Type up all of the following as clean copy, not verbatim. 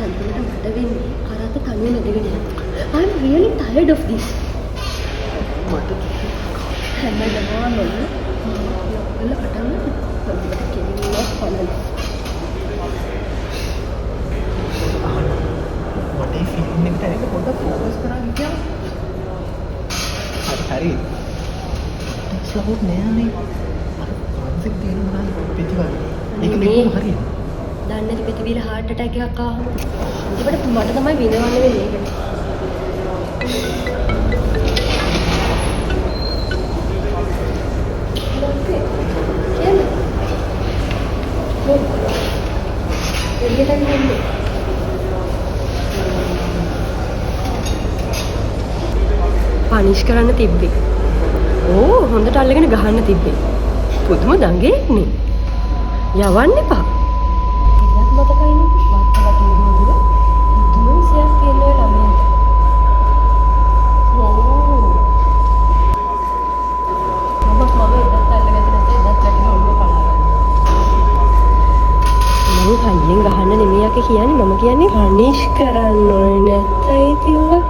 අන්තිමට මට වෙන්නේ කරාත තනියම ඉඳගෙන යනවා. I'm really tired of this. මට හැමදාම වල පටන් පොඩ්ඩක් කෙලින්වත් පනන. මට ඒ ෆිල්ම් එකට ඇවිල්ලා පොඩ්ඩක් ફોකස් කරන්න කියන්න. හරි. ස්ලෝව් නෑනේ. අර මානසික තේරුම් ගන්න පිටිවල. ඒක නෙමෙයි හරියට. දන්නේ නැති පිටිවිල heart attack එකක් ආවම අන්තිමට මට තමයි විඳවන්න වෙන්නේ ඒක. පනිෂ් කරන්න තිබ්බේ. ඕ හොඳට අල්ලගෙන ගහන්න තිබ්බේ. පුදුම දඟේක් නේ. යවන්න එපා. ඉන්නත් මතකයිනේ වත්තලා තියෙන්නේ. දුන්න සියක් කියන්නේ ළමයාට. ඕ. මම ඉන්නත් අල්ලගෙන නැතේ ඉන්නත් වැටෙන ඔළුව පලාගන්න. මම හයියෙන් ගහන්න නෙමෙයි යකේ කියන්නේ මම කියන්නේ පනිෂ් කරන්න ඕනේ නැත්තයි තියුවා.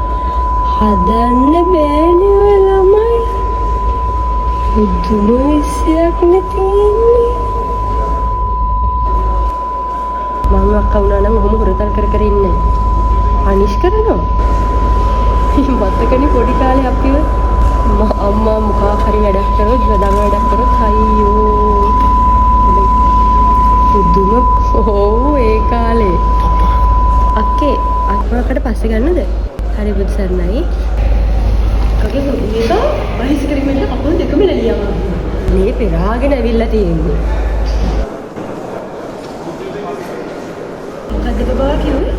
හදන්න බෑනේ ළමයි. බුදුම විශ්යක් නැතිනේ. මම අක්කා වුණා නම් ඔහොම හොරතල් කර කර ඉන්නේ. පනිෂ් කරනවා. මතකනේ පොඩි කාලේ අපිව අම්මා මොකක් හරි වැඩක් කරොත් වැඩම වැඩක් කරොත් අයියෝ. බුදුම ඕ ඒ කාලේ. අක්කේ අක්මාකට පස්සේ ගන්නද? හරි බුදු සරණයි. කගේ මේක බයිසිකලෙ මෙන්න කකුල් දෙකම ලැලියවා. මේ පෙරාගෙන ඇවිල්ලා තියෙන්නේ. මොකද්ද බබා කිව්වේ?